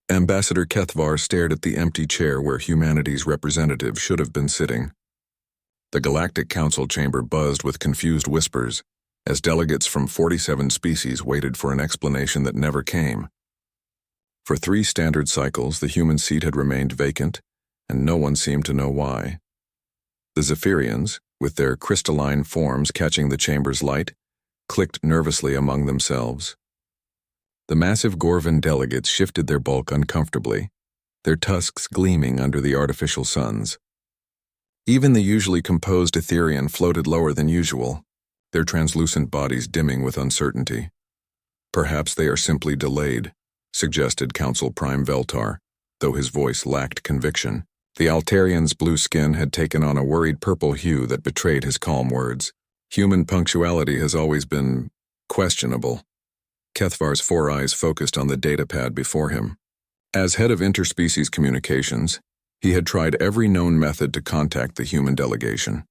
Ambassador Kethvar stared at the empty chair where humanity's representative should have been sitting. The Galactic Council chamber buzzed with confused whispers as delegates from 47 species waited for an explanation that never came. For 3 standard cycles, the human seat had remained vacant, and no one seemed to know why. The Zephyrians, with their crystalline forms catching the chamber's light, clicked nervously among themselves. The massive Gorvan delegates shifted their bulk uncomfortably, their tusks gleaming under the artificial suns. Even the usually composed Etherian floated lower than usual, their translucent bodies dimming with uncertainty. Perhaps they are simply delayed, suggested Council Prime Veltar, though his voice lacked conviction. The Altarian's blue skin had taken on a worried purple hue that betrayed his calm words. Human punctuality has always been questionable. Kethvar's 4 eyes focused on the datapad before him. As head of interspecies communications, he had tried every known method to contact the human delegation.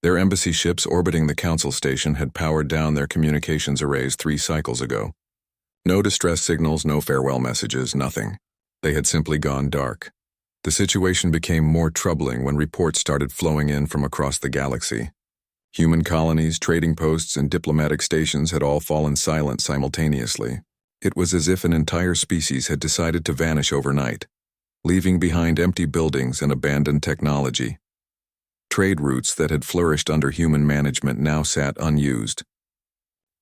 Their embassy ships orbiting the council station had powered down their communications arrays 3 cycles ago. No distress signals, no farewell messages, nothing. They had simply gone dark. The situation became more troubling when reports started flowing in from across the galaxy. Human colonies, trading posts, and diplomatic stations had all fallen silent simultaneously. It was as if an entire species had decided to vanish overnight, leaving behind empty buildings and abandoned technology. Trade routes that had flourished under human management now sat unused.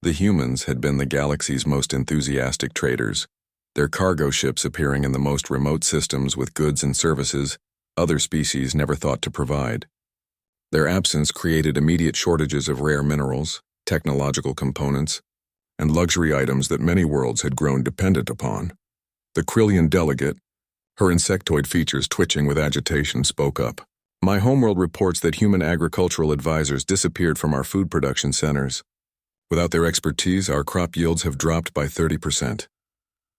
The humans had been the galaxy's most enthusiastic traders, their cargo ships appearing in the most remote systems with goods and services other species never thought to provide. Their absence created immediate shortages of rare minerals, technological components, and luxury items that many worlds had grown dependent upon. The Krillian delegate, her insectoid features twitching with agitation, spoke up. My homeworld reports that human agricultural advisors disappeared from our food production centers. Without their expertise, our crop yields have dropped by 30%.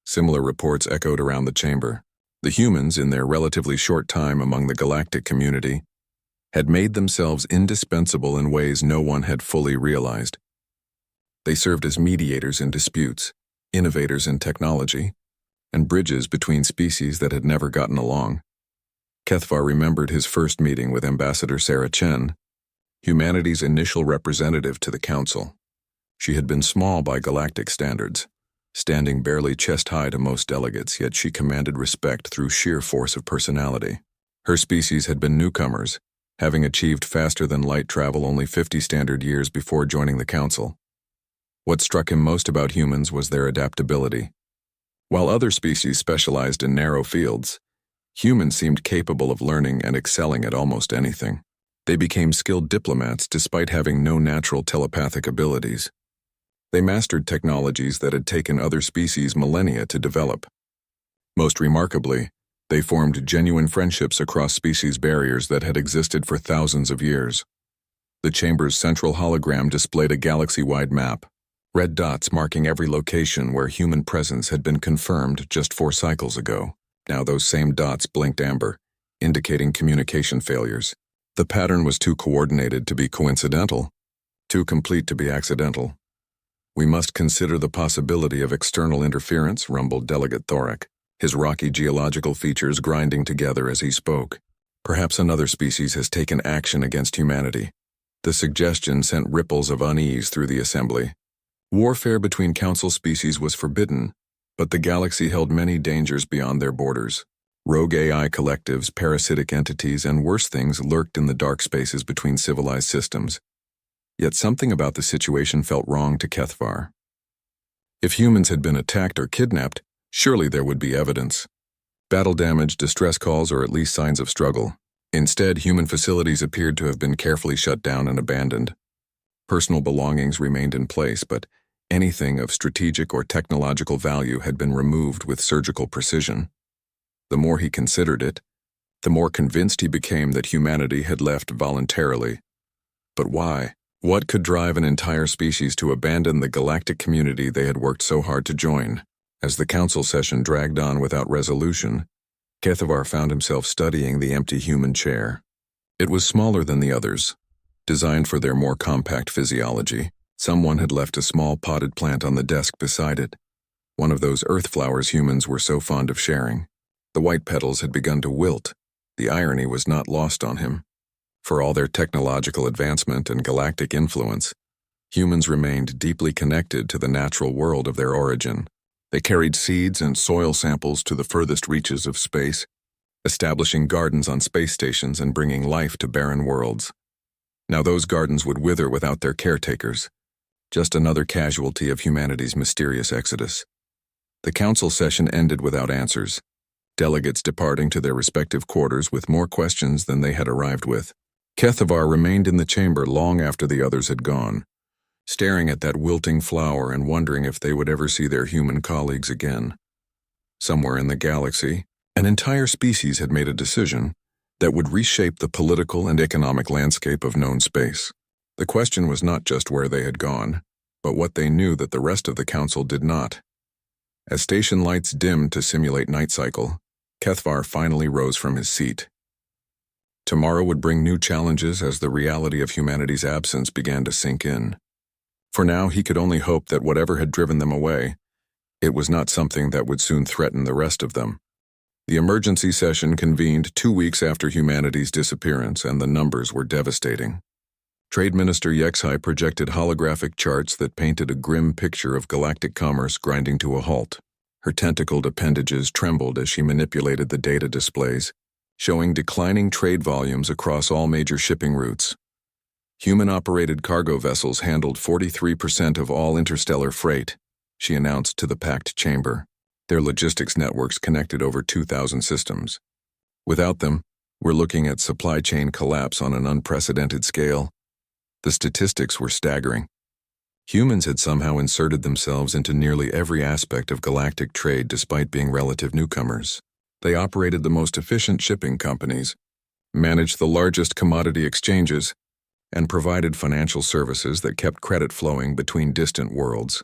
Similar reports echoed around the chamber. The humans, in their relatively short time among the galactic community, had made themselves indispensable in ways no one had fully realized. They served as mediators in disputes, innovators in technology, and bridges between species that had never gotten along. Kethvar remembered his first meeting with Ambassador Sarah Chen, humanity's initial representative to the Council. She had been small by galactic standards, standing barely chest-high to most delegates, yet she commanded respect through sheer force of personality. Her species had been newcomers, having achieved faster-than-light travel only 50 standard years before joining the Council. What struck him most about humans was their adaptability. While other species specialized in narrow fields, humans seemed capable of learning and excelling at almost anything. They became skilled diplomats despite having no natural telepathic abilities. They mastered technologies that had taken other species millennia to develop. Most remarkably, they formed genuine friendships across species barriers that had existed for thousands of years. The chamber's central hologram displayed a galaxy-wide map, red dots marking every location where human presence had been confirmed just 4 cycles ago. Now those same dots blinked amber, indicating communication failures. The pattern was too coordinated to be coincidental, too complete to be accidental. We must consider the possibility of external interference, rumbled Delegate Thorak, his rocky geological features grinding together as he spoke. Perhaps another species has taken action against humanity. The suggestion sent ripples of unease through the assembly. Warfare between council species was forbidden, but the galaxy held many dangers beyond their borders. Rogue AI collectives, parasitic entities, and worse things lurked in the dark spaces between civilized systems. Yet something about the situation felt wrong to Kethvar. If humans had been attacked or kidnapped, surely there would be evidence. Battle damage, distress calls, or at least signs of struggle. Instead, human facilities appeared to have been carefully shut down and abandoned. Personal belongings remained in place, but anything of strategic or technological value had been removed with surgical precision. The more he considered it, the more convinced he became that humanity had left voluntarily. But why? What could drive an entire species to abandon the galactic community they had worked so hard to join? As the council session dragged on without resolution, Kethvar found himself studying the empty human chair. It was smaller than the others, designed for their more compact physiology. Someone had left a small potted plant on the desk beside it, one of those earth flowers humans were so fond of sharing. The white petals had begun to wilt. The irony was not lost on him. For all their technological advancement and galactic influence, humans remained deeply connected to the natural world of their origin. They carried seeds and soil samples to the furthest reaches of space, establishing gardens on space stations and bringing life to barren worlds. Now those gardens would wither without their caretakers, just another casualty of humanity's mysterious exodus. The council session ended without answers, delegates departing to their respective quarters with more questions than they had arrived with. Kethavar remained in the chamber long after the others had gone, staring at that wilting flower and wondering if they would ever see their human colleagues again. Somewhere in the galaxy, an entire species had made a decision that would reshape the political and economic landscape of known space. The question was not just where they had gone, but what they knew that the rest of the council did not. As station lights dimmed to simulate night cycle, Kethavar finally rose from his seat. Tomorrow would bring new challenges as the reality of humanity's absence began to sink in. For now, he could only hope that whatever had driven them away, it was not something that would soon threaten the rest of them. The emergency session convened 2 weeks after humanity's disappearance, and the numbers were devastating. Trade Minister HFY projected holographic charts that painted a grim picture of galactic commerce grinding to a halt. Her tentacled appendages trembled as she manipulated the data displays, showing declining trade volumes across all major shipping routes. Human-operated cargo vessels handled 43% of all interstellar freight, she announced to the packed chamber. Their logistics networks connected over 2,000 systems. Without them, we're looking at supply chain collapse on an unprecedented scale. The statistics were staggering. Humans had somehow inserted themselves into nearly every aspect of galactic trade despite being relative newcomers. They operated the most efficient shipping companies, managed the largest commodity exchanges, and provided financial services that kept credit flowing between distant worlds.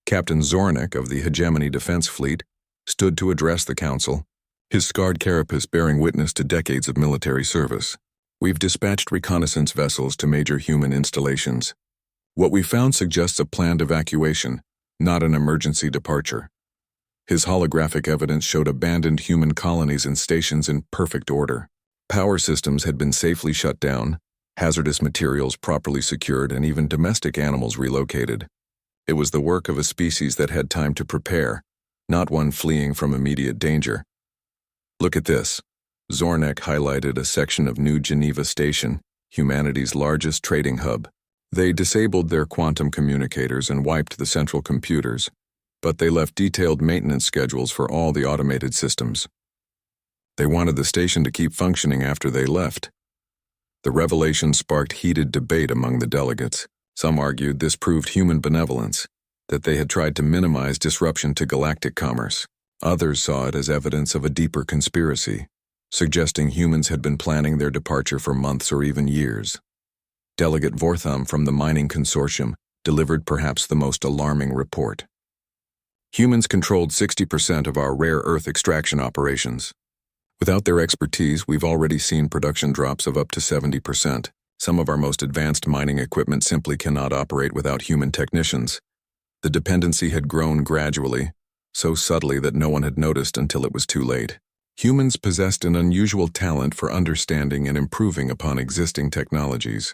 Captain Zornik of the Hegemony Defense Fleet stood to address the council, his scarred carapace bearing witness to decades of military service. We've dispatched reconnaissance vessels to major human installations. What we found suggests a planned evacuation, not an emergency departure. His holographic evidence showed abandoned human colonies and stations in perfect order. Power systems had been safely shut down, hazardous materials properly secured, and even domestic animals relocated. It was the work of a species that had time to prepare, not one fleeing from immediate danger. Look at this. Zornik highlighted a section of New Geneva Station, humanity's largest trading hub. They disabled their quantum communicators and wiped the central computers, but they left detailed maintenance schedules for all the automated systems. They wanted the station to keep functioning after they left. The revelation sparked heated debate among the delegates. Some argued this proved human benevolence, that they had tried to minimize disruption to galactic commerce. Others saw it as evidence of a deeper conspiracy, suggesting humans had been planning their departure for months or even years. Delegate Vortham from the mining consortium delivered perhaps the most alarming report. Humans controlled 60% of our rare earth extraction operations. Without their expertise, we've already seen production drops of up to 70%. Some of our most advanced mining equipment simply cannot operate without human technicians. The dependency had grown gradually, so subtly that no one had noticed until it was too late. Humans possessed an unusual talent for understanding and improving upon existing technologies.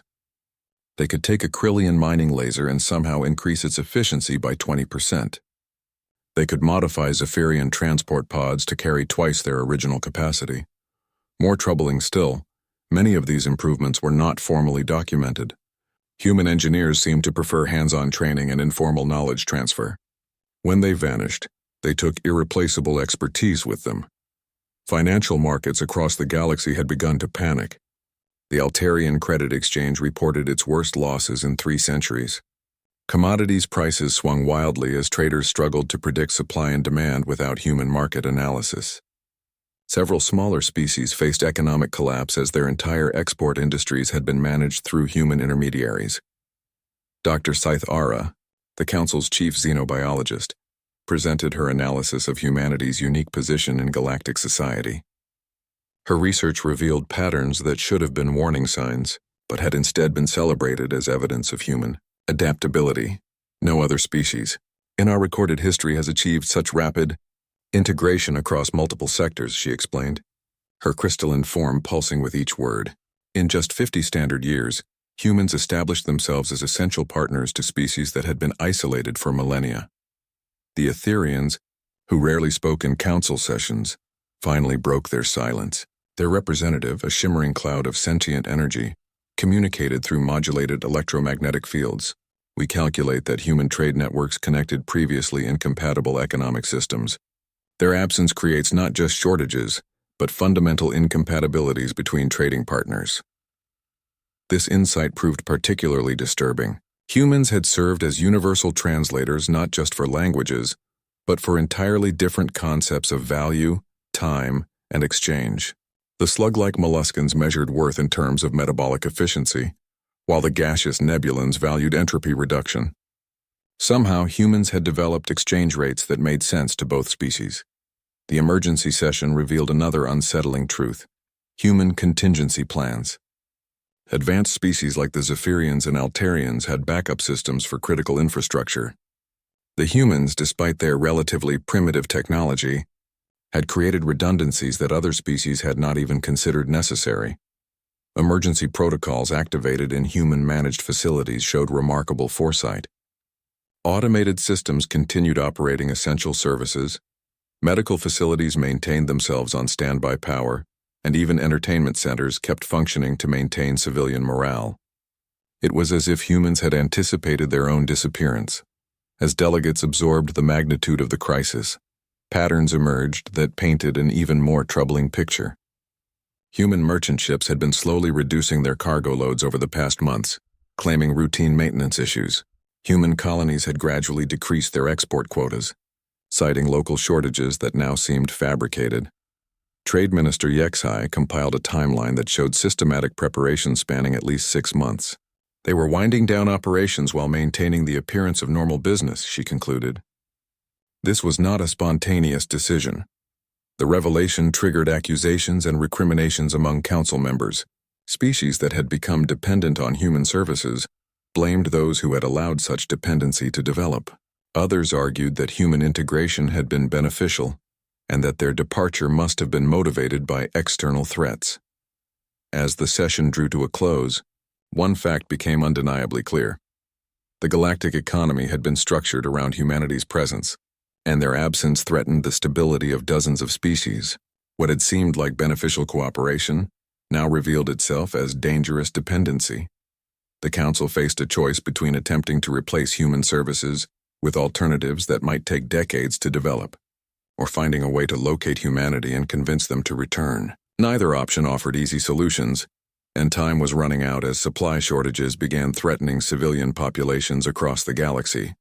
They could take a Krillian mining laser and somehow increase its efficiency by 20%. They could modify Zephyrian transport pods to carry twice their original capacity. More troubling still, many of these improvements were not formally documented. Human engineers seemed to prefer hands-on training and informal knowledge transfer. When they vanished, they took irreplaceable expertise with them. Financial markets across the galaxy had begun to panic. The Altarian Credit Exchange reported its worst losses in 3 centuries. Commodities prices swung wildly as traders struggled to predict supply and demand without human market analysis. Several smaller species faced economic collapse as their entire export industries had been managed through human intermediaries. Dr. Scythe Ara, the Council's chief xenobiologist, presented her analysis of humanity's unique position in galactic society. Her research revealed patterns that should have been warning signs, but had instead been celebrated as evidence of human adaptability. No other species, in our recorded history has achieved such rapid integration across multiple sectors, she explained, her crystalline form pulsing with each word. In just 50 standard years, humans established themselves as essential partners to species that had been isolated for millennia. The Etherians, who rarely spoke in council sessions, finally broke their silence. Their representative, a shimmering cloud of sentient energy, communicated through modulated electromagnetic fields. We calculate that human trade networks connected previously incompatible economic systems. Their absence creates not just shortages, but fundamental incompatibilities between trading partners. This insight proved particularly disturbing. Humans had served as universal translators not just for languages, but for entirely different concepts of value, time, and exchange. The slug-like molluscans measured worth in terms of metabolic efficiency, while the gaseous nebulans valued entropy reduction. Somehow, humans had developed exchange rates that made sense to both species. The emergency session revealed another unsettling truth: human contingency plans. Advanced species like the Zephyrians and Alterians had backup systems for critical infrastructure. The humans, despite their relatively primitive technology, had created redundancies that other species had not even considered necessary. Emergency protocols activated in human-managed facilities showed remarkable foresight. Automated systems continued operating essential services, medical facilities maintained themselves on standby power, and even entertainment centers kept functioning to maintain civilian morale. It was as if humans had anticipated their own disappearance. As delegates absorbed the magnitude of the crisis, patterns emerged that painted an even more troubling picture. Human merchant ships had been slowly reducing their cargo loads over the past months, claiming routine maintenance issues. Human colonies had gradually decreased their export quotas, citing local shortages that now seemed fabricated. Trade Minister HFY compiled a timeline that showed systematic preparation spanning at least 6 months. They were winding down operations while maintaining the appearance of normal business, she concluded. This was not a spontaneous decision. The revelation triggered accusations and recriminations among council members. Species that had become dependent on human services blamed those who had allowed such dependency to develop. Others argued that human integration had been beneficial, and that their departure must have been motivated by external threats. As the session drew to a close, one fact became undeniably clear. The galactic economy had been structured around humanity's presence, and their absence threatened the stability of dozens of species. What had seemed like beneficial cooperation now revealed itself as dangerous dependency. The Council faced a choice between attempting to replace human services with alternatives that might take decades to develop, or finding a way to locate humanity and convince them to return. Neither option offered easy solutions, and time was running out as supply shortages began threatening civilian populations across the galaxy.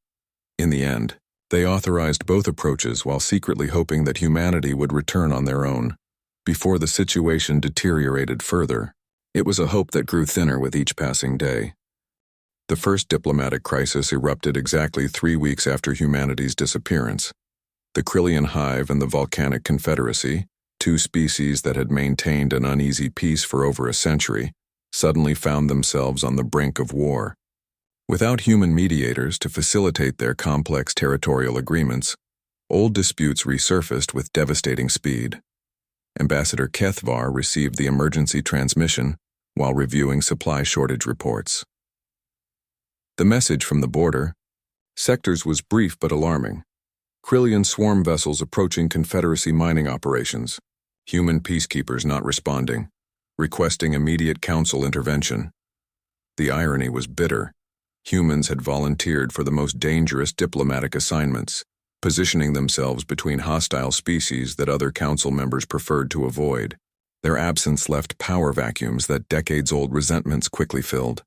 In the end, they authorized both approaches while secretly hoping that humanity would return on their own. Before the situation deteriorated further, it was a hope that grew thinner with each passing day. The first diplomatic crisis erupted exactly 3 weeks after humanity's disappearance. The Krillian Hive and the Volcanic Confederacy, 2 species that had maintained an uneasy peace for over a century, suddenly found themselves on the brink of war. Without human mediators to facilitate their complex territorial agreements, old disputes resurfaced with devastating speed. Ambassador Kethvar received the emergency transmission while reviewing supply shortage reports. The message from the border sectors was brief but alarming. Krillian swarm vessels approaching Confederacy mining operations, human peacekeepers not responding, requesting immediate council intervention. The irony was bitter. Humans had volunteered for the most dangerous diplomatic assignments, positioning themselves between hostile species that other council members preferred to avoid. Their absence left power vacuums that decades-old resentments quickly filled.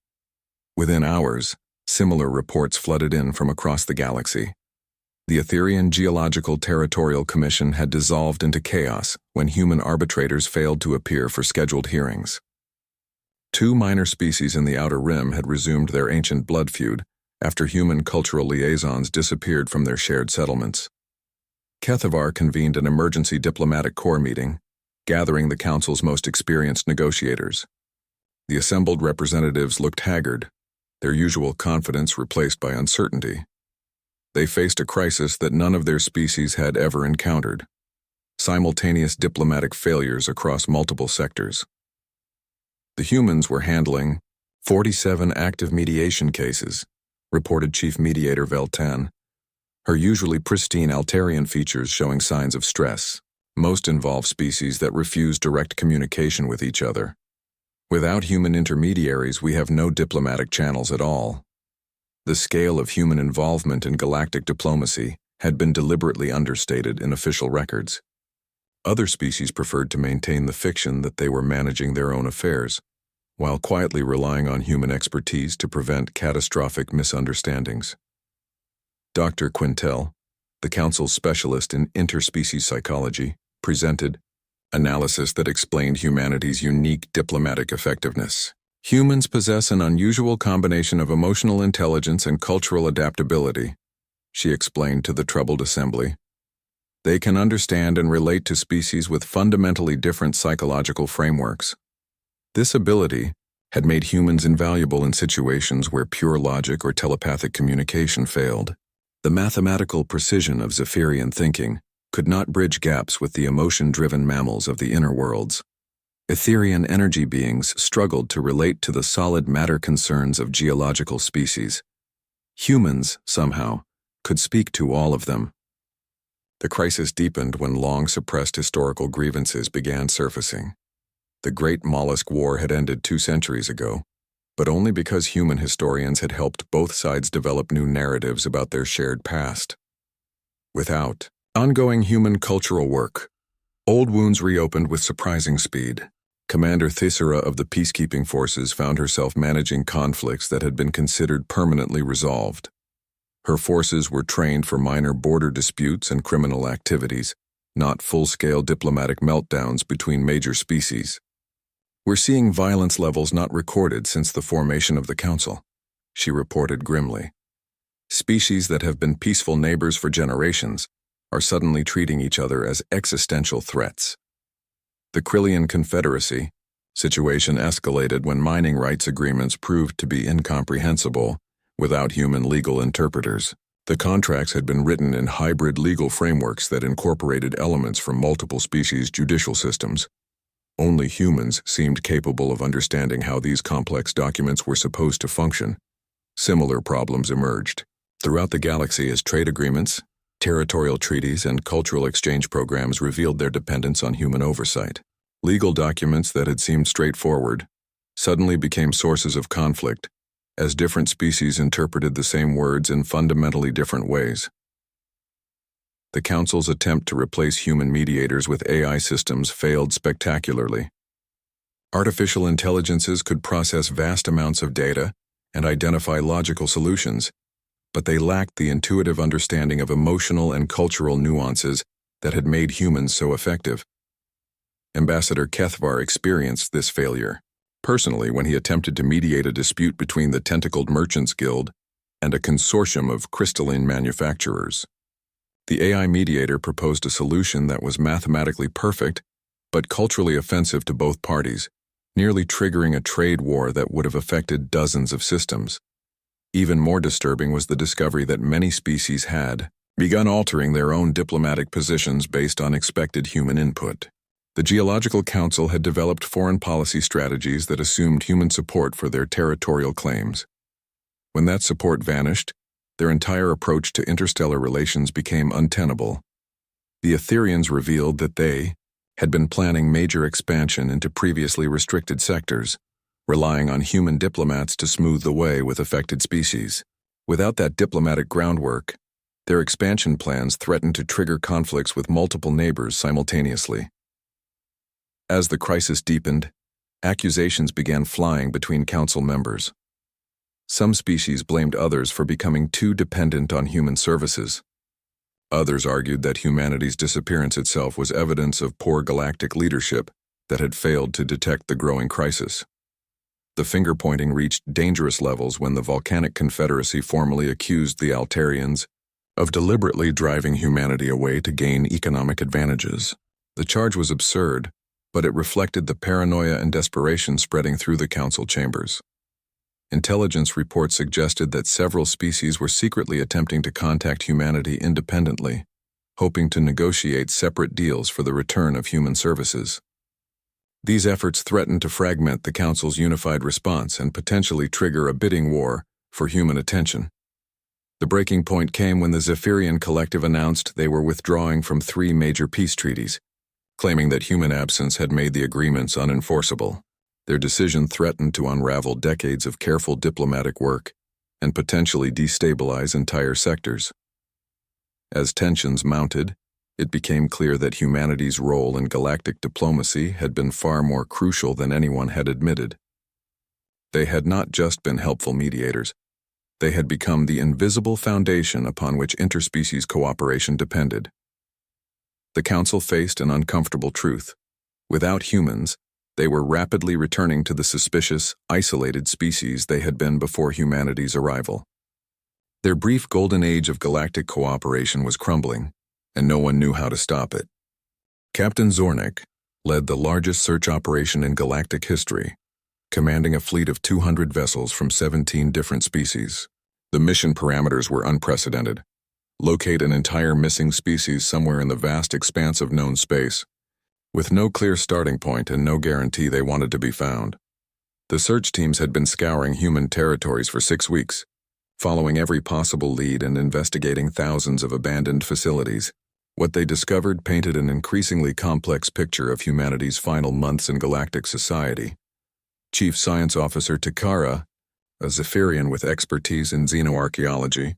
Within hours, similar reports flooded in from across the galaxy. The Etherian Geological Territorial Commission had dissolved into chaos when human arbitrators failed to appear for scheduled hearings. 2 minor species in the Outer Rim had resumed their ancient blood feud after human cultural liaisons disappeared from their shared settlements. Kethavar convened an emergency diplomatic corps meeting, gathering the Council's most experienced negotiators. The assembled representatives looked haggard, their usual confidence replaced by uncertainty. They faced a crisis that none of their species had ever encountered: simultaneous diplomatic failures across multiple sectors. The humans were handling 47 active mediation cases, reported Chief Mediator Veltan, her usually pristine Altarian features showing signs of stress. Most involve species that refuse direct communication with each other. Without human intermediaries, we have no diplomatic channels at all. The scale of human involvement in galactic diplomacy had been deliberately understated in official records. Other species preferred to maintain the fiction that they were managing their own affairs, while quietly relying on human expertise to prevent catastrophic misunderstandings. Dr. Quintel, the Council's specialist in interspecies psychology, presented analysis that explained humanity's unique diplomatic effectiveness. Humans possess an unusual combination of emotional intelligence and cultural adaptability, she explained to the troubled assembly. They can understand and relate to species with fundamentally different psychological frameworks. This ability had made humans invaluable in situations where pure logic or telepathic communication failed. The mathematical precision of Zephyrian thinking could not bridge gaps with the emotion-driven mammals of the inner worlds. Etherian energy beings struggled to relate to the solid matter concerns of geological species. Humans, somehow, could speak to all of them. The crisis deepened when long-suppressed historical grievances began surfacing. The Great Mollusk War had ended 2 centuries ago, but only because human historians had helped both sides develop new narratives about their shared past. Without ongoing human cultural work, old wounds reopened with surprising speed. Commander Thisera of the peacekeeping forces found herself managing conflicts that had been considered permanently resolved. Her forces were trained for minor border disputes and criminal activities, not full-scale diplomatic meltdowns between major species. "We're seeing violence levels not recorded since the formation of the Council," she reported grimly. "Species that have been peaceful neighbors for generations are suddenly treating each other as existential threats." The Krillian Confederacy situation escalated when mining rights agreements proved to be incomprehensible without human legal interpreters. The contracts had been written in hybrid legal frameworks that incorporated elements from multiple species' judicial systems. Only humans seemed capable of understanding how these complex documents were supposed to function. Similar problems emerged throughout the galaxy as trade agreements, territorial treaties, and cultural exchange programs revealed their dependence on human oversight. Legal documents that had seemed straightforward suddenly became sources of conflict, as different species interpreted the same words in fundamentally different ways. The Council's attempt to replace human mediators with AI systems failed spectacularly. Artificial intelligences could process vast amounts of data and identify logical solutions, but they lacked the intuitive understanding of emotional and cultural nuances that had made humans so effective. Ambassador Kethvar experienced this failure personally when he attempted to mediate a dispute between the Tentacled Merchants Guild and a consortium of crystalline manufacturers. The AI mediator proposed a solution that was mathematically perfect but culturally offensive to both parties, nearly triggering a trade war that would have affected dozens of systems. Even more disturbing was the discovery that many species had begun altering their own diplomatic positions based on expected human input. The Geological Council had developed foreign policy strategies that assumed human support for their territorial claims. When that support vanished, their entire approach to interstellar relations became untenable. The Etherians revealed that they had been planning major expansion into previously restricted sectors, relying on human diplomats to smooth the way with affected species. Without that diplomatic groundwork, their expansion plans threatened to trigger conflicts with multiple neighbors simultaneously. As the crisis deepened, accusations began flying between Council members. Some species blamed others for becoming too dependent on human services. Others argued that humanity's disappearance itself was evidence of poor galactic leadership that had failed to detect the growing crisis. The finger-pointing reached dangerous levels when the Volcanic Confederacy formally accused the Altarians of deliberately driving humanity away to gain economic advantages. The charge was absurd, but it reflected the paranoia and desperation spreading through the Council chambers. Intelligence reports suggested that several species were secretly attempting to contact humanity independently, hoping to negotiate separate deals for the return of human services. These efforts threatened to fragment the Council's unified response and potentially trigger a bidding war for human attention. The breaking point came when the Zephyrian Collective announced they were withdrawing from 3 major peace treaties, claiming that human absence had made the agreements unenforceable. Their decision threatened to unravel decades of careful diplomatic work and potentially destabilize entire sectors. As tensions mounted, it became clear that humanity's role in galactic diplomacy had been far more crucial than anyone had admitted. They had not just been helpful mediators. They had become the invisible foundation upon which interspecies cooperation depended. The Council faced an uncomfortable truth. Without humans, they were rapidly returning to the suspicious, isolated species they had been before humanity's arrival. Their brief golden age of galactic cooperation was crumbling, and no one knew how to stop it. Captain Zornik led the largest search operation in galactic history, commanding a fleet of 200 vessels from 17 different species. The mission parameters were unprecedented. Locate an entire missing species somewhere in the vast expanse of known space, with no clear starting point and no guarantee they wanted to be found. The search teams had been scouring human territories for 6 weeks, following every possible lead and investigating thousands of abandoned facilities. What they discovered painted an increasingly complex picture of humanity's final months in galactic society. Chief Science Officer Takara, a Zephyrian with expertise in xenoarchaeology,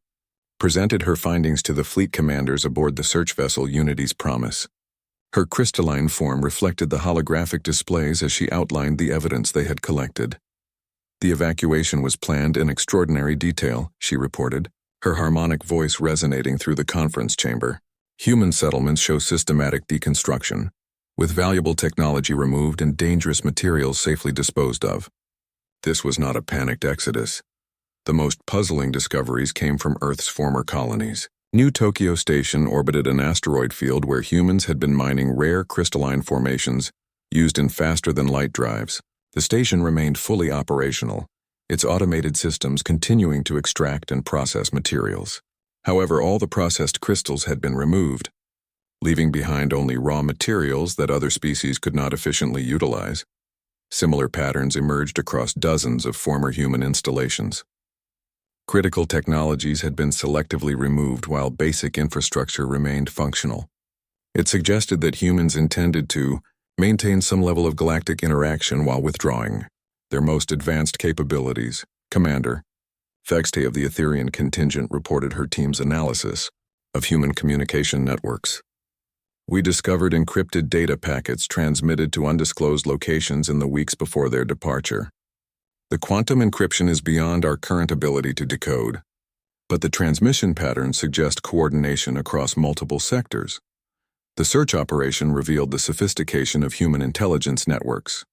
presented her findings to the fleet commanders aboard the search vessel Unity's Promise. Her crystalline form reflected the holographic displays as she outlined the evidence they had collected. The evacuation was planned in extraordinary detail, she reported, her harmonic voice resonating through the conference chamber. Human settlements show systematic deconstruction, with valuable technology removed and dangerous materials safely disposed of. This was not a panicked exodus. The most puzzling discoveries came from Earth's former colonies. New Tokyo Station orbited an asteroid field where humans had been mining rare crystalline formations used in faster-than-light drives. The station remained fully operational, its automated systems continuing to extract and process materials. However, all the processed crystals had been removed, leaving behind only raw materials that other species could not efficiently utilize. Similar patterns emerged across dozens of former human installations. Critical technologies had been selectively removed while basic infrastructure remained functional. It suggested that humans intended to maintain some level of galactic interaction while withdrawing their most advanced capabilities. Commander Fexte of the Etherian contingent reported her team's analysis of human communication networks. We discovered encrypted data packets transmitted to undisclosed locations in the weeks before their departure. The quantum encryption is beyond our current ability to decode, but the transmission patterns suggest coordination across multiple sectors. The search operation revealed the sophistication of human intelligence networks.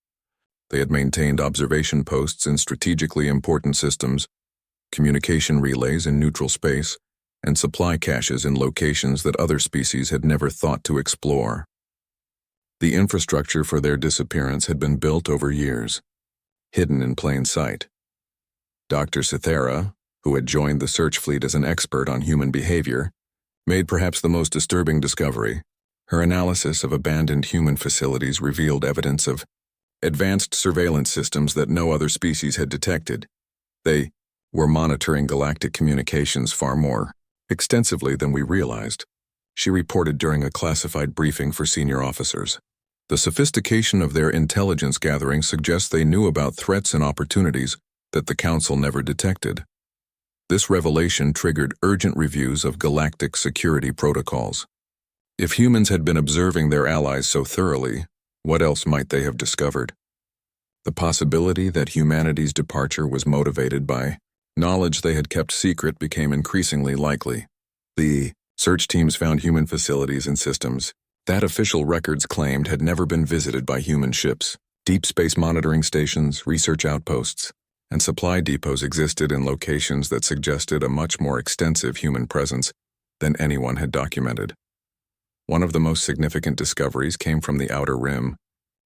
They had maintained observation posts in strategically important systems, communication relays in neutral space, and supply caches in locations that other species had never thought to explore. The infrastructure for their disappearance had been built over years, hidden in plain sight. Dr. Cythera, who had joined the search fleet as an expert on human behavior, made perhaps the most disturbing discovery. Her analysis of abandoned human facilities revealed evidence of advanced surveillance systems that no other species had detected. They were monitoring galactic communications far more extensively than we realized, she reported during a classified briefing for senior officers. The sophistication of their intelligence gathering suggests they knew about threats and opportunities that the Council never detected. This revelation triggered urgent reviews of galactic security protocols. If humans had been observing their allies so thoroughly, what else might they have discovered? The possibility that humanity's departure was motivated by knowledge they had kept secret became increasingly likely. The search teams found human facilities and systems that official records claimed had never been visited by human ships. Deep space monitoring stations, research outposts, and supply depots existed in locations that suggested a much more extensive human presence than anyone had documented. One of the most significant discoveries came from the Outer Rim,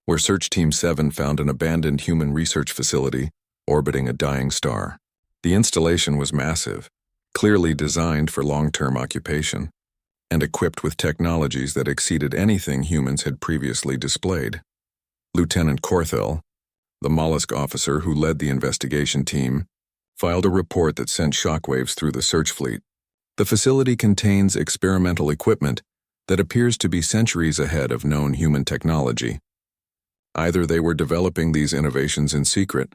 where Search Team 7 found an abandoned human research facility orbiting a dying star. The installation was massive, clearly designed for long-term occupation, and equipped with technologies that exceeded anything humans had previously displayed. Lieutenant Corthell, the mollusk officer who led the investigation team, filed a report that sent shockwaves through the search fleet. The facility contains experimental equipment that appears to be centuries ahead of known human technology. Either they were developing these innovations in secret,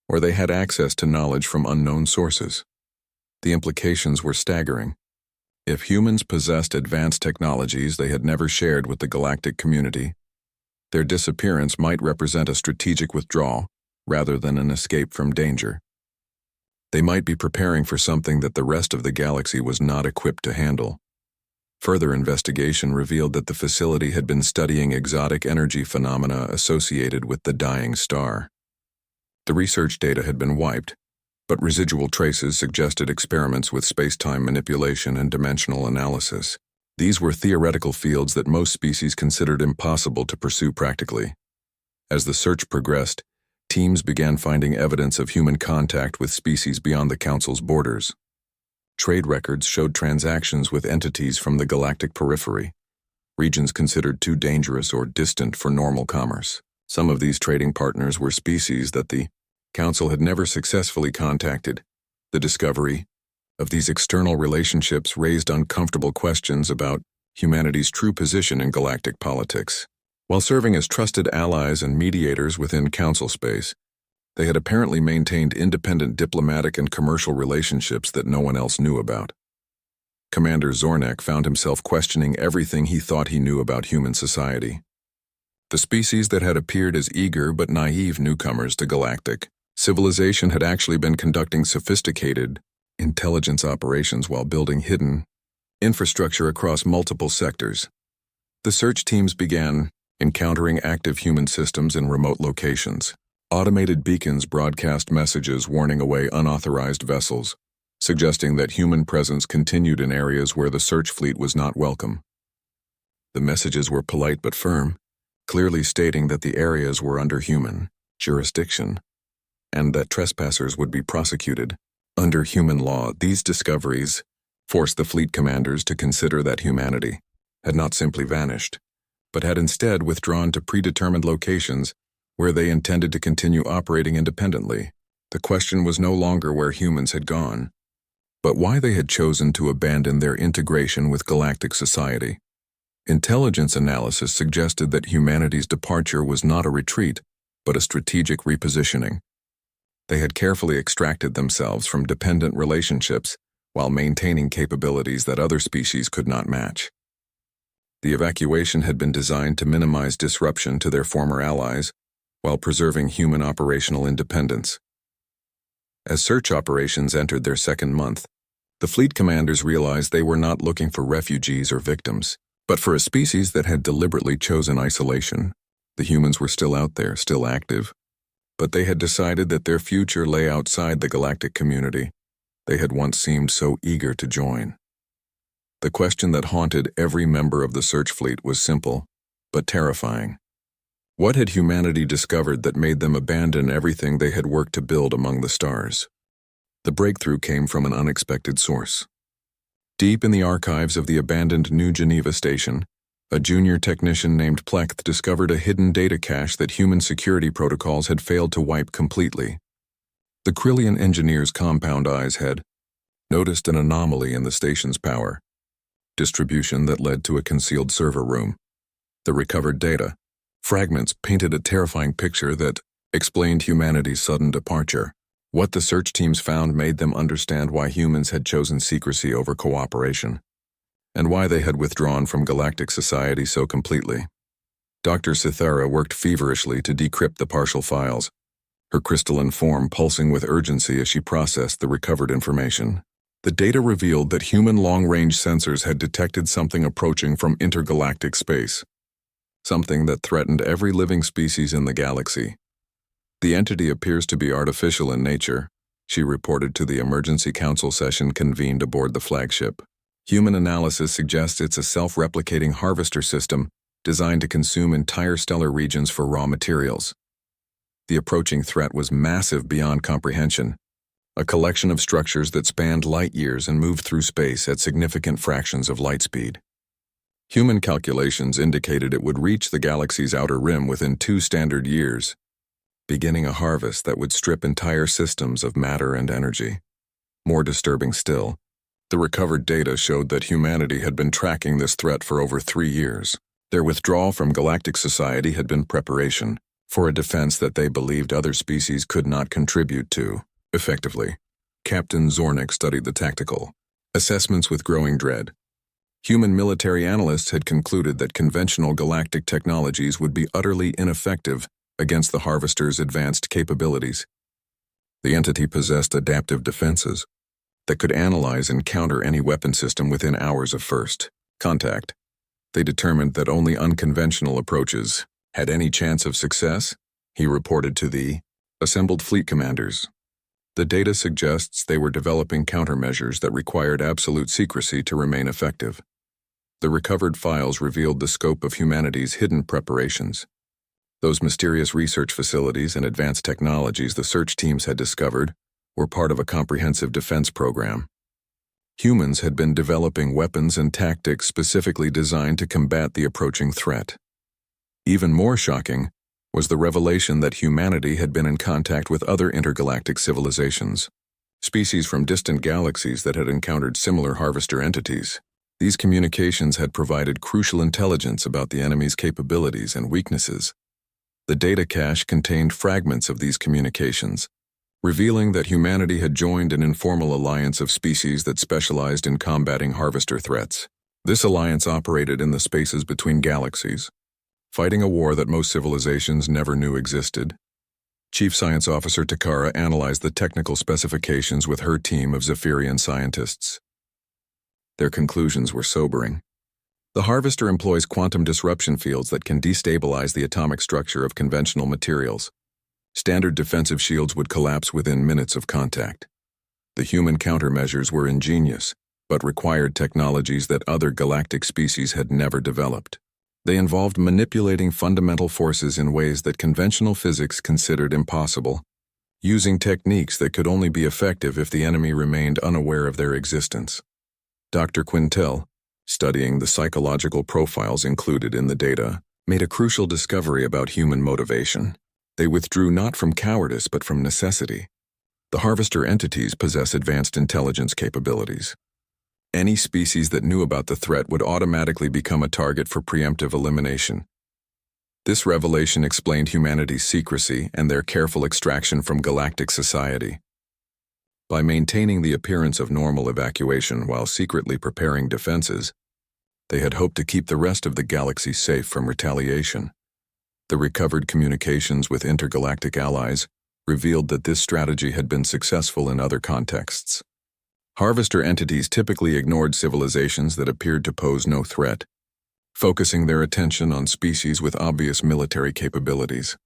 or they had access to knowledge from unknown sources. The implications were staggering. If humans possessed advanced technologies they had never shared with the galactic community, their disappearance might represent a strategic withdrawal rather than an escape from danger. They might be preparing for something that the rest of the galaxy was not equipped to handle. Further investigation revealed that the facility had been studying exotic energy phenomena associated with the dying star. The research data had been wiped, but residual traces suggested experiments with space-time manipulation and dimensional analysis. These were theoretical fields that most species considered impossible to pursue practically. As the search progressed, teams began finding evidence of human contact with species beyond the Council's borders. Trade records showed transactions with entities from the galactic periphery, regions considered too dangerous or distant for normal commerce. Some of these trading partners were species that the Council had never successfully contacted. The discovery of these external relationships raised uncomfortable questions about humanity's true position in galactic politics. While serving as trusted allies and mediators within Council space, they had apparently maintained independent diplomatic and commercial relationships that no one else knew about. Commander Zornek found himself questioning everything he thought he knew about human society. The species that had appeared as eager but naive newcomers to galactic civilization had actually been conducting sophisticated intelligence operations while building hidden infrastructure across multiple sectors. The search teams began encountering active human systems in remote locations. Automated beacons broadcast messages warning away unauthorized vessels, suggesting that human presence continued in areas where the search fleet was not welcome. The messages were polite but firm, clearly stating that the areas were under human jurisdiction, and that trespassers would be prosecuted under human law. These discoveries forced the fleet commanders to consider that humanity had not simply vanished, but had instead withdrawn to predetermined locations where they intended to continue operating independently. The question was no longer where humans had gone, but why they had chosen to abandon their integration with galactic society. Intelligence analysis suggested that humanity's departure was not a retreat, but a strategic repositioning. They had carefully extracted themselves from dependent relationships while maintaining capabilities that other species could not match. The evacuation had been designed to minimize disruption to their former allies while preserving human operational independence. As search operations entered their second month, the fleet commanders realized they were not looking for refugees or victims, but for a species that had deliberately chosen isolation. The humans were still out there, still active, but they had decided that their future lay outside the galactic community they had once seemed so eager to join. The question that haunted every member of the search fleet was simple, but terrifying. What had humanity discovered that made them abandon everything they had worked to build among the stars? The breakthrough came from an unexpected source. Deep in the archives of the abandoned New Geneva station, a junior technician named Plekth discovered a hidden data cache that human security protocols had failed to wipe completely. The Krillian engineer's compound eyes had noticed an anomaly in the station's power distribution that led to a concealed server room. The recovered data fragments painted a terrifying picture that explained humanity's sudden departure. What the search teams found made them understand why humans had chosen secrecy over cooperation, and why they had withdrawn from galactic society so completely. Dr. Cythera worked feverishly to decrypt the partial files, her crystalline form pulsing with urgency as she processed the recovered information. The data revealed that human long-range sensors had detected something approaching from intergalactic space, something that threatened every living species in the galaxy. The entity appears to be artificial in nature, she reported to the emergency council session convened aboard the flagship. Human analysis suggests it's a self-replicating harvester system designed to consume entire stellar regions for raw materials. The approaching threat was massive beyond comprehension, a collection of structures that spanned light years and moved through space at significant fractions of light speed. Human calculations indicated it would reach the galaxy's outer rim within 2 standard years, beginning a harvest that would strip entire systems of matter and energy. More disturbing still, the recovered data showed that humanity had been tracking this threat for over 3 years. Their withdrawal from galactic society had been preparation for a defense that they believed other species could not contribute to. Effectively, Captain Zornick studied the tactical assessments with growing dread. Human military analysts had concluded that conventional galactic technologies would be utterly ineffective against the Harvester's advanced capabilities. The entity possessed adaptive defenses that could analyze and counter any weapon system within hours of first contact. They determined that only unconventional approaches had any chance of success, he reported to the assembled fleet commanders. The data suggests they were developing countermeasures that required absolute secrecy to remain effective. The recovered files revealed the scope of humanity's hidden preparations. Those mysterious research facilities and advanced technologies the search teams had discovered were part of a comprehensive defense program. Humans had been developing weapons and tactics specifically designed to combat the approaching threat. Even more shocking was the revelation that humanity had been in contact with other intergalactic civilizations, species from distant galaxies that had encountered similar harvester entities. These communications had provided crucial intelligence about the enemy's capabilities and weaknesses. The data cache contained fragments of these communications, revealing that humanity had joined an informal alliance of species that specialized in combating harvester threats. This alliance operated in the spaces between galaxies, fighting a war that most civilizations never knew existed. Chief Science Officer Takara analyzed the technical specifications with her team of Zephyrian scientists. Their conclusions were sobering. The Harvester employs quantum disruption fields that can destabilize the atomic structure of conventional materials. Standard defensive shields would collapse within minutes of contact. The human countermeasures were ingenious, but required technologies that other galactic species had never developed. They involved manipulating fundamental forces in ways that conventional physics considered impossible, using techniques that could only be effective if the enemy remained unaware of their existence. Dr. Quintel, studying the psychological profiles included in the data, made a crucial discovery about human motivation. They withdrew not from cowardice but from necessity. The Harvester entities possess advanced intelligence capabilities. Any species that knew about the threat would automatically become a target for preemptive elimination. This revelation explained humanity's secrecy and their careful extraction from galactic society. By maintaining the appearance of normal evacuation while secretly preparing defenses, they had hoped to keep the rest of the galaxy safe from retaliation. The recovered communications with intergalactic allies revealed that this strategy had been successful in other contexts. Harvester entities typically ignored civilizations that appeared to pose no threat, focusing their attention on species with obvious military capabilities.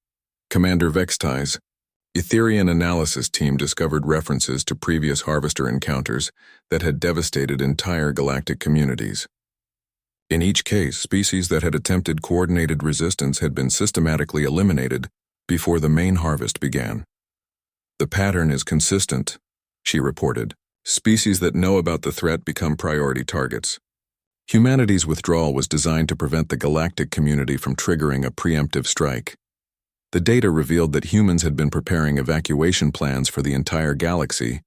Commander Vextai's Etherian analysis team discovered references to previous Harvester encounters that had devastated entire galactic communities. In each case, species that had attempted coordinated resistance had been systematically eliminated before the main harvest began. "The pattern is consistent," she reported. "Species that know about the threat become priority targets." Humanity's withdrawal was designed to prevent the galactic community from triggering a preemptive strike. The data revealed that humans had been preparing evacuation plans for the entire galaxy,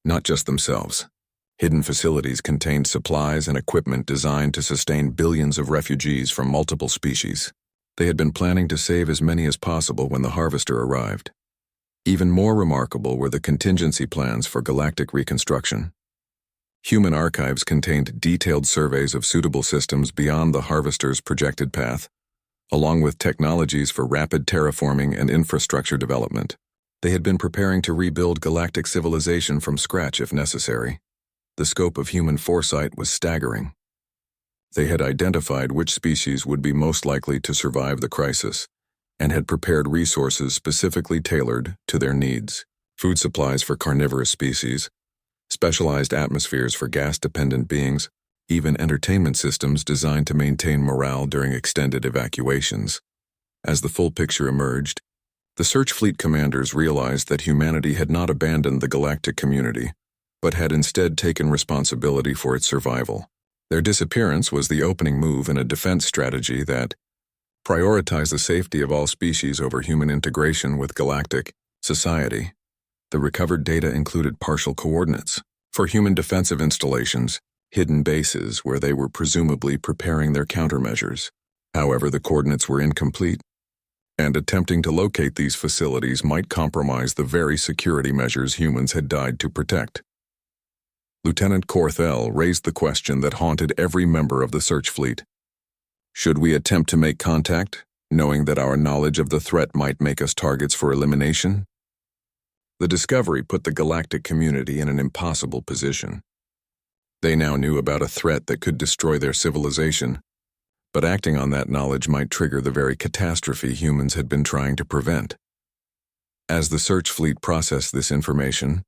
not just themselves. Hidden facilities contained supplies and equipment designed to sustain billions of refugees from multiple species. They had been planning to save as many as possible when the Harvester arrived. Even more remarkable were the contingency plans for galactic reconstruction. Human archives contained detailed surveys of suitable systems beyond the Harvester's projected path, along with technologies for rapid terraforming and infrastructure development. They had been preparing to rebuild galactic civilization from scratch if necessary. The scope of human foresight was staggering. They had identified which species would be most likely to survive the crisis, and had prepared resources specifically tailored to their needs: food supplies for carnivorous species, specialized atmospheres for gas-dependent beings, even entertainment systems designed to maintain morale during extended evacuations. As the full picture emerged, The search fleet commanders realized that humanity had not abandoned the galactic community, but had instead taken responsibility for its survival. Their disappearance was the opening move in a defense strategy that prioritized the safety of all species over human integration with galactic society. The recovered data included partial coordinates for human defensive installations, hidden bases where they were presumably preparing their countermeasures. However, the coordinates were incomplete, and attempting to locate these facilities might compromise the very security measures humans had died to protect. Lieutenant Corthell raised the question that haunted every member of the search fleet. Should we attempt to make contact, knowing that our knowledge of the threat might make us targets for elimination? The discovery put the galactic community in an impossible position. They now knew about a threat that could destroy their civilization, but acting on that knowledge might trigger the very catastrophe humans had been trying to prevent. As the search fleet processed this information,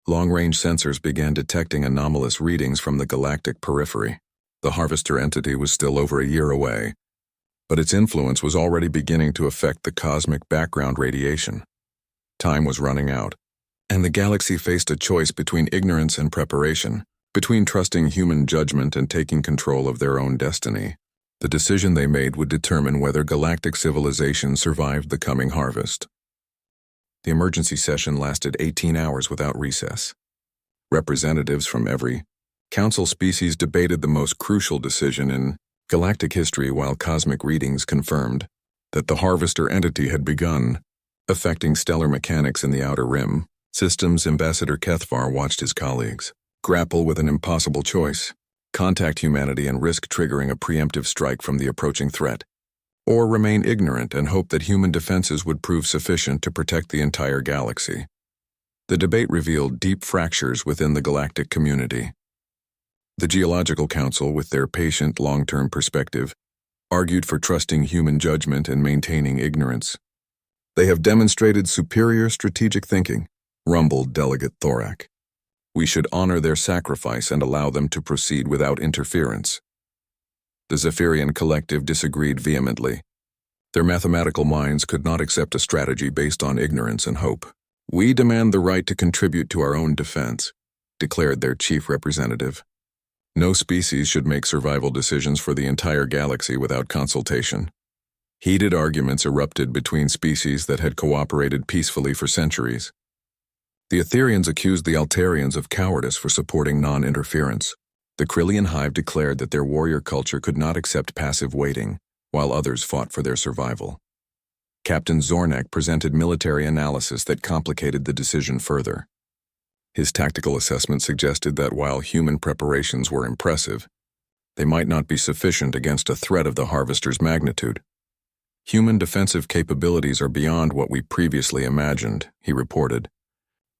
long-range sensors began detecting anomalous readings from the galactic periphery. The Harvester entity was still over a year away, but its influence was already beginning to affect the cosmic background radiation. Time was running out, and the galaxy faced a choice between ignorance and preparation, between trusting human judgment and taking control of their own destiny. The decision they made would determine whether galactic civilization survived the coming harvest. The emergency session lasted 18 hours without recess. Representatives from every council species debated the most crucial decision in galactic history, while cosmic readings confirmed that the Harvester entity had begun affecting stellar mechanics in the Outer Rim. Systems Ambassador Kethvar watched his colleagues grapple with an impossible choice: contact humanity and risk triggering a preemptive strike from the approaching threat, or remain ignorant and hope that human defenses would prove sufficient to protect the entire galaxy. The debate revealed deep fractures within the galactic community. The Geological Council, with their patient, long-term perspective, argued for trusting human judgment and maintaining ignorance. "They have demonstrated superior strategic thinking," rumbled Delegate Thorak. "We should honor their sacrifice and allow them to proceed without interference." The Zephyrian collective disagreed vehemently. Their mathematical minds could not accept a strategy based on ignorance and hope. "We demand the right to contribute to our own defense," declared their chief representative. No species should make survival decisions for the entire galaxy without consultation. Heated arguments erupted between species that had cooperated peacefully for centuries. The Etherians accused the Altarians of cowardice for supporting non-interference. The Krillian Hive declared that their warrior culture could not accept passive waiting, while others fought for their survival. Captain Zornak presented military analysis that complicated the decision further. His tactical assessment suggested that while human preparations were impressive, they might not be sufficient against a threat of the Harvester's magnitude. "Human defensive capabilities are beyond what we previously imagined," he reported,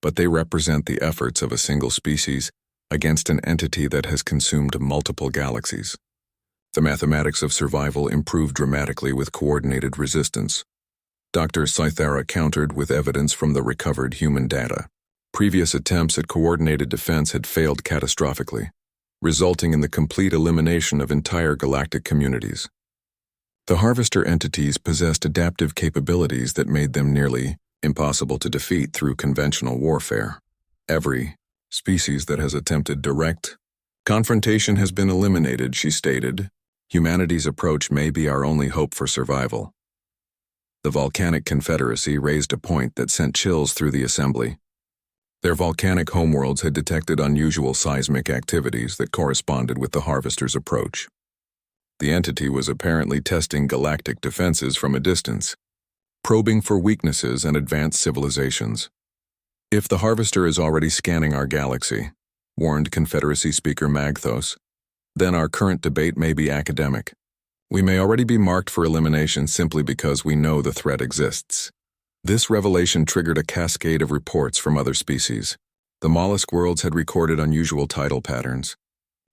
"but they represent the efforts of a single species against an entity that has consumed multiple galaxies." The mathematics of survival improved dramatically with coordinated resistance. Dr. Scythera countered with evidence from the recovered human data. Previous attempts at coordinated defense had failed catastrophically, resulting in the complete elimination of entire galactic communities. The Harvester entities possessed adaptive capabilities that made them nearly impossible to defeat through conventional warfare. "Every species that has attempted direct confrontation has been eliminated," she stated. "Humanity's approach may be our only hope for survival." The Volcanic Confederacy raised a point that sent chills through the assembly. Their volcanic homeworlds had detected unusual seismic activities that corresponded with the Harvester's approach. The entity was apparently testing galactic defenses from a distance, probing for weaknesses and advanced civilizations. "If the Harvester is already scanning our galaxy," warned Confederacy Speaker Magthos, "then our current debate may be academic. We may already be marked for elimination simply because we know the threat exists." This revelation triggered a cascade of reports from other species. The mollusk worlds had recorded unusual tidal patterns.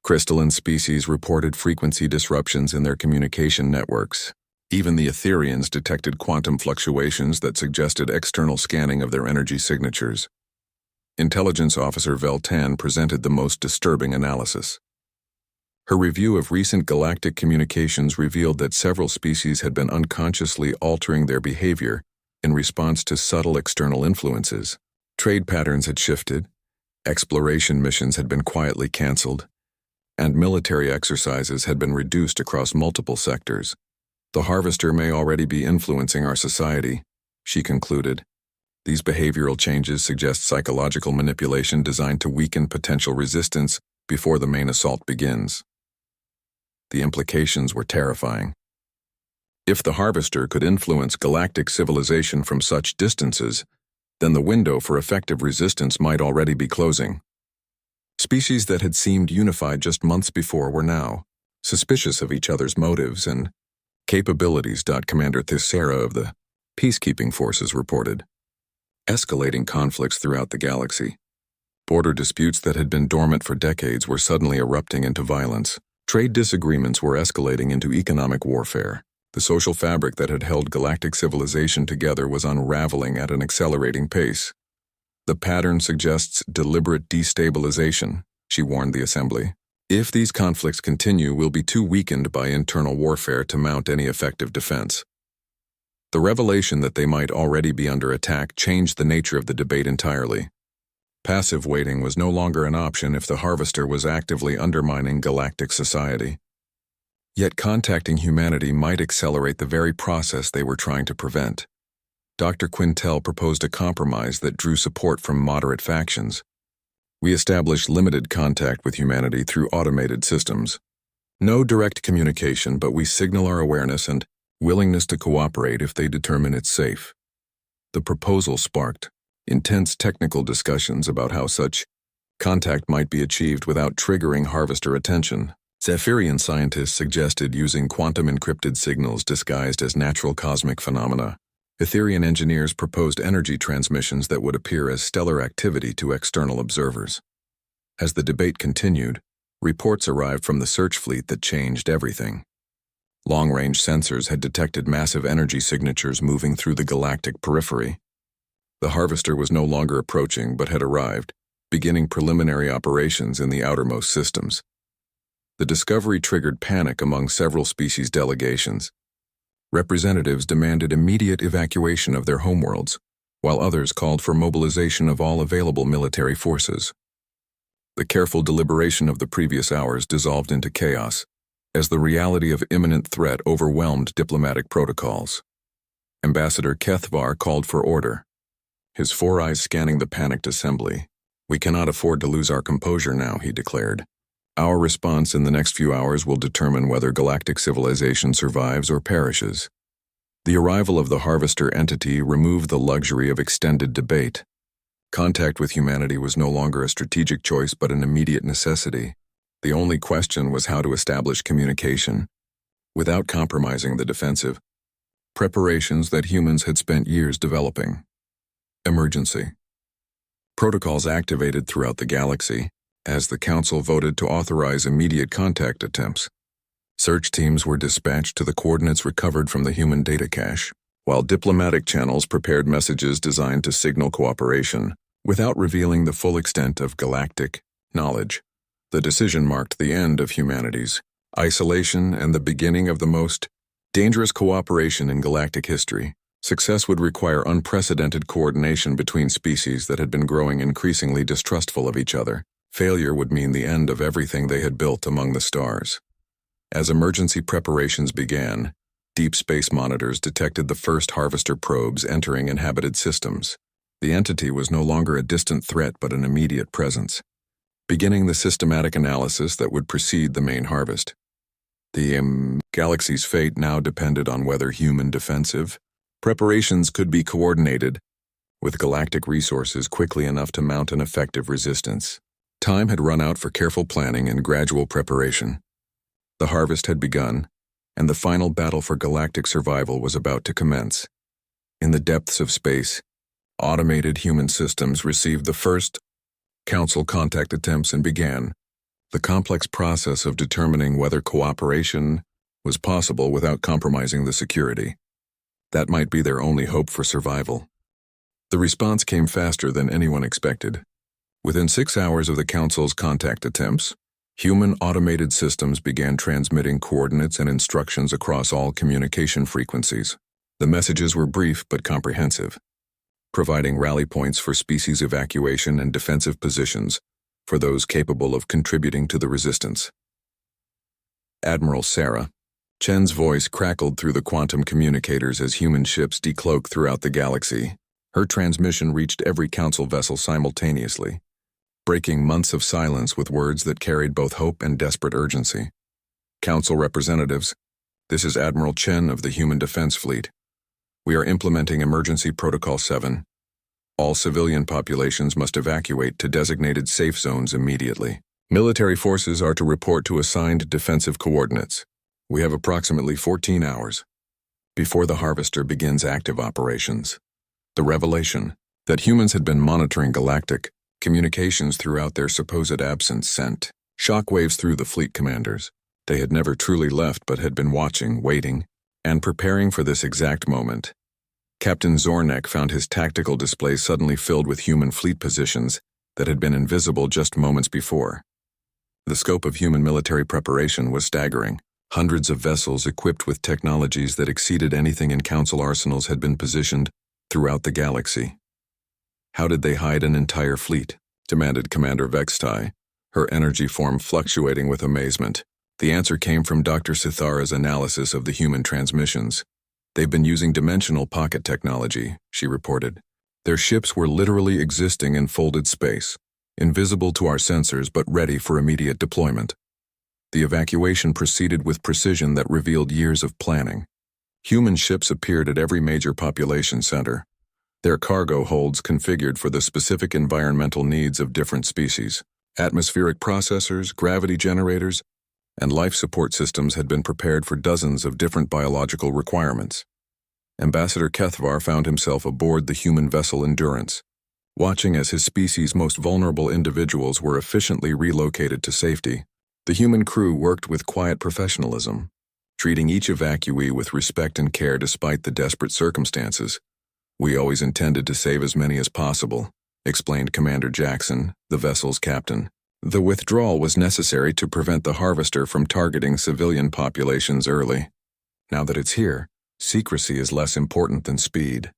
Crystalline species reported frequency disruptions in their communication networks. Even the Etherians detected quantum fluctuations that suggested external scanning of their energy signatures. Intelligence Officer Veltan presented the most disturbing analysis. Her review of recent galactic communications revealed that several species had been unconsciously altering their behavior in response to subtle external influences. Trade patterns had shifted, exploration missions had been quietly canceled, and military exercises had been reduced across multiple sectors. The Harvester may already be influencing our society, she concluded. These behavioral changes suggest psychological manipulation designed to weaken potential resistance before the main assault begins. The implications were terrifying. If the Harvester could influence galactic civilization from such distances, then the window for effective resistance might already be closing. Species that had seemed unified just months before were now suspicious of each other's motives and capabilities. Commander Thissera of the peacekeeping forces reported. Escalating conflicts throughout the galaxy. Border disputes that had been dormant for decades were suddenly erupting into violence. Trade disagreements were escalating into economic warfare. The social fabric that had held galactic civilization together was unraveling at an accelerating pace. The pattern suggests deliberate destabilization, she warned the Assembly. If these conflicts continue, we'll be too weakened by internal warfare to mount any effective defense. The revelation that they might already be under attack changed the nature of the debate entirely. Passive waiting was no longer an option if the Harvester was actively undermining galactic society. Yet contacting humanity might accelerate the very process they were trying to prevent. Dr. Quintel proposed a compromise that drew support from moderate factions. We established limited contact with humanity through automated systems. No direct communication, but we signal our awareness and willingness to cooperate if they determine it's safe. The proposal sparked intense technical discussions about how such contact might be achieved without triggering Harvester attention. Zephyrian scientists suggested using quantum-encrypted signals disguised as natural cosmic phenomena. Etherian engineers proposed energy transmissions that would appear as stellar activity to external observers. As the debate continued, reports arrived from the search fleet that changed everything. Long-range sensors had detected massive energy signatures moving through the galactic periphery. The Harvester was no longer approaching but had arrived, beginning preliminary operations in the outermost systems. The discovery triggered panic among several species delegations. Representatives demanded immediate evacuation of their homeworlds, while others called for mobilization of all available military forces. The careful deliberation of the previous hours dissolved into chaos, as the reality of imminent threat overwhelmed diplomatic protocols. Ambassador Kethvar called for order, his four eyes scanning the panicked assembly. "We cannot afford to lose our composure now," he declared. "Our response in the next few hours will determine whether galactic civilization survives or perishes." The arrival of the Harvester entity removed the luxury of extended debate. Contact with humanity was no longer a strategic choice but an immediate necessity. The only question was how to establish communication, without compromising the defensive preparations that humans had spent years developing. Emergency. Protocols activated throughout the galaxy as the Council voted to authorize immediate contact attempts. Search teams were dispatched to the coordinates recovered from the human data cache, while diplomatic channels prepared messages designed to signal cooperation without revealing the full extent of galactic knowledge. The decision marked the end of humanity's isolation and the beginning of the most dangerous cooperation in galactic history. Success would require unprecedented coordination between species that had been growing increasingly distrustful of each other. Failure would mean the end of everything they had built among the stars. As emergency preparations began, deep space monitors detected the first Harvester probes entering inhabited systems. The entity was no longer a distant threat but an immediate presence, beginning the systematic analysis that would precede the main harvest. The galaxy's fate now depended on whether human defensive preparations could be coordinated with galactic resources quickly enough to mount an effective resistance. Time had run out for careful planning and gradual preparation. The harvest had begun, and the final battle for galactic survival was about to commence. In the depths of space, automated human systems received the first Council contact attempts and began the complex process of determining whether cooperation was possible without compromising the security. That might be their only hope for survival. The response came faster than anyone expected. Within 6 hours of the Council's contact attempts, human automated systems began transmitting coordinates and instructions across all communication frequencies. The messages were brief but comprehensive, providing rally points for species evacuation and defensive positions for those capable of contributing to the resistance. Admiral Sarah. Chen's voice crackled through the quantum communicators as human ships decloaked throughout the galaxy. Her transmission reached every council vessel simultaneously, breaking months of silence with words that carried both hope and desperate urgency. Council representatives, this is Admiral Chen of the Human Defense Fleet. We are implementing Emergency Protocol 7. All civilian populations must evacuate to designated safe zones immediately. Military forces are to report to assigned defensive coordinates. We have approximately 14 hours before the Harvester begins active operations. The revelation that humans had been monitoring galactic communications throughout their supposed absence sent shockwaves through the fleet commanders. They had never truly left but had been watching, waiting, and preparing for this exact moment. Captain Zornek found his tactical display suddenly filled with human fleet positions that had been invisible just moments before. The scope of human military preparation was staggering. Hundreds of vessels equipped with technologies that exceeded anything in Council arsenals had been positioned throughout the galaxy. How did they hide an entire fleet? Demanded Commander Vextai, her energy form fluctuating with amazement. The answer came from Dr. Sithara's analysis of the human transmissions. They've been using dimensional pocket technology, she reported. Their ships were literally existing in folded space, invisible to our sensors but ready for immediate deployment. The evacuation proceeded with precision that revealed years of planning. Human ships appeared at every major population center, their cargo holds configured for the specific environmental needs of different species. Atmospheric processors, gravity generators, and life support systems had been prepared for dozens of different biological requirements. Ambassador Kethvar found himself aboard the human vessel Endurance, watching as his species' most vulnerable individuals were efficiently relocated to safety. The human crew worked with quiet professionalism, treating each evacuee with respect and care despite the desperate circumstances. We always intended to save as many as possible, explained Commander Jackson, the vessel's captain. The withdrawal was necessary to prevent the Harvester from targeting civilian populations early. Now that it's here, secrecy is less important than speed.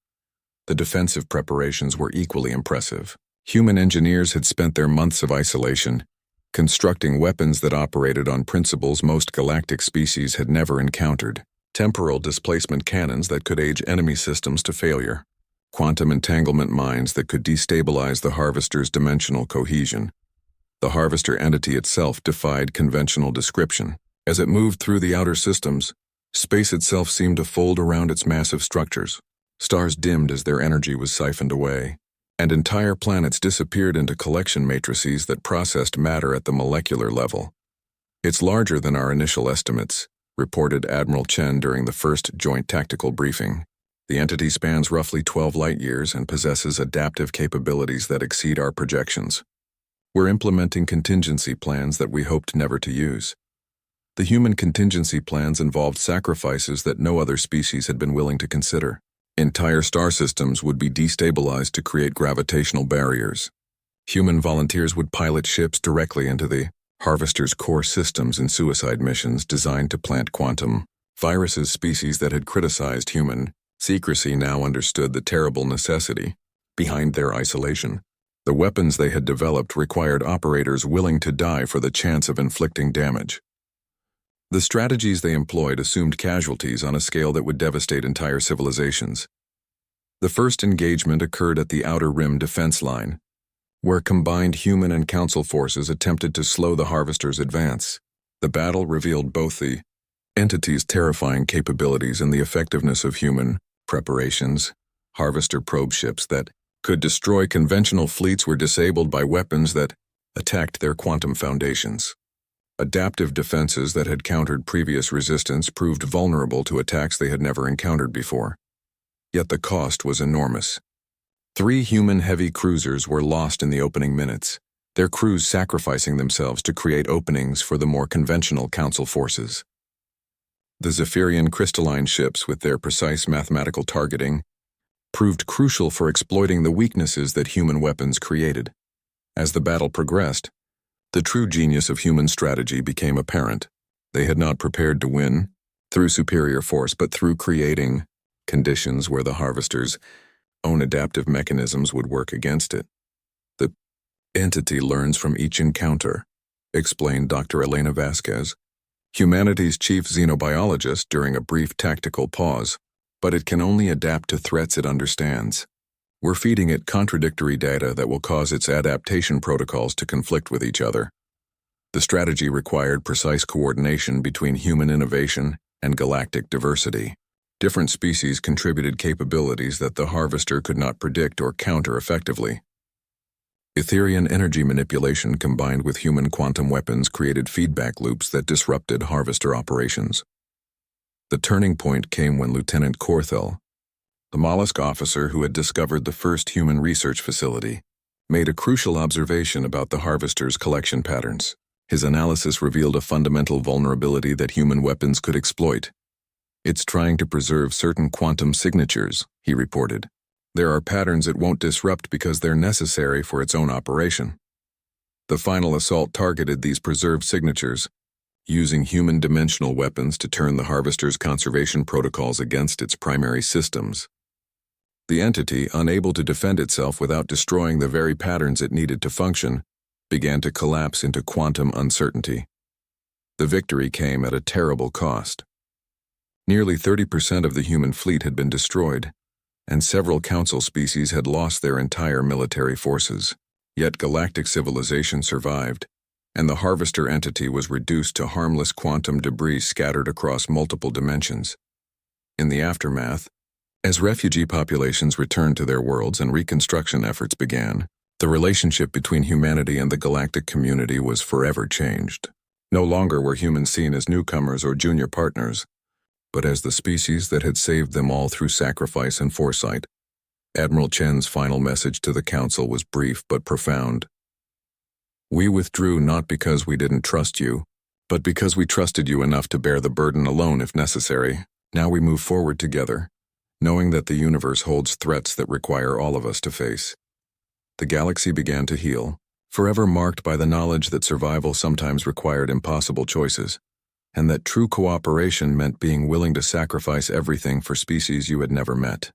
The defensive preparations were equally impressive. Human engineers had spent their months of isolation, constructing weapons that operated on principles most galactic species had never encountered. Temporal displacement cannons that could age enemy systems to failure. Quantum entanglement mines that could destabilize the Harvester's dimensional cohesion. The Harvester entity itself defied conventional description. As it moved through the outer systems, space itself seemed to fold around its massive structures. Stars dimmed as their energy was siphoned away, and entire planets disappeared into collection matrices that processed matter at the molecular level. It's larger than our initial estimates, reported Admiral Chen during the first joint tactical briefing. The entity spans roughly 12 light-years and possesses adaptive capabilities that exceed our projections. We're implementing contingency plans that we hoped never to use. The human contingency plans involved sacrifices that no other species had been willing to consider. Entire star systems would be destabilized to create gravitational barriers. Human volunteers would pilot ships directly into the Harvester's core systems in suicide missions designed to plant quantum viruses. Species that had criticized human secrecy now understood the terrible necessity behind their isolation. The weapons they had developed required operators willing to die for the chance of inflicting damage. The strategies they employed assumed casualties on a scale that would devastate entire civilizations. The first engagement occurred at the Outer Rim defense line, where combined human and council forces attempted to slow the Harvester's advance. The battle revealed both the entity's terrifying capabilities and the effectiveness of human preparations. Harvester probe ships that could destroy conventional fleets were disabled by weapons that attacked their quantum foundations. Adaptive defenses that had countered previous resistance proved vulnerable to attacks they had never encountered before. Yet the cost was enormous. 3 human heavy cruisers were lost in the opening minutes, their crews sacrificing themselves to create openings for the more conventional council forces. The Zephyrian crystalline ships, with their precise mathematical targeting, proved crucial for exploiting the weaknesses that human weapons created. As the battle progressed, the true genius of human strategy became apparent. They had not prepared to win through superior force, but through creating conditions where the harvester's own adaptive mechanisms would work against it. The entity learns from each encounter, explained Dr. Elena Vasquez, humanity's chief xenobiologist during a brief tactical pause, but it can only adapt to threats it understands. We're feeding it contradictory data that will cause its adaptation protocols to conflict with each other. The strategy required precise coordination between human innovation and galactic diversity. Different species contributed capabilities that the harvester could not predict or counter effectively. Etherian energy manipulation combined with human quantum weapons created feedback loops that disrupted harvester operations. The turning point came when Lieutenant Corthell, the mollusk officer who had discovered the first human research facility, made a crucial observation about the harvester's collection patterns. His analysis revealed a fundamental vulnerability that human weapons could exploit. It's trying to preserve certain quantum signatures, he reported. There are patterns it won't disrupt because they're necessary for its own operation. The final assault targeted these preserved signatures, using human dimensional weapons to turn the harvester's conservation protocols against its primary systems. The entity, unable to defend itself without destroying the very patterns it needed to function, began to collapse into quantum uncertainty. The victory came at a terrible cost. Nearly 30% of the human fleet had been destroyed, and several council species had lost their entire military forces. Yet galactic civilization survived, and the harvester entity was reduced to harmless quantum debris scattered across multiple dimensions. In the aftermath, as refugee populations returned to their worlds and reconstruction efforts began, the relationship between humanity and the galactic community was forever changed. No longer were humans seen as newcomers or junior partners, but as the species that had saved them all through sacrifice and foresight. Admiral Chen's final message to the Council was brief but profound. We withdrew not because we didn't trust you, but because we trusted you enough to bear the burden alone if necessary. Now we move forward together, knowing that the universe holds threats that require all of us to face. The galaxy began to heal, forever marked by the knowledge that survival sometimes required impossible choices, and that true cooperation meant being willing to sacrifice everything for species you had never met.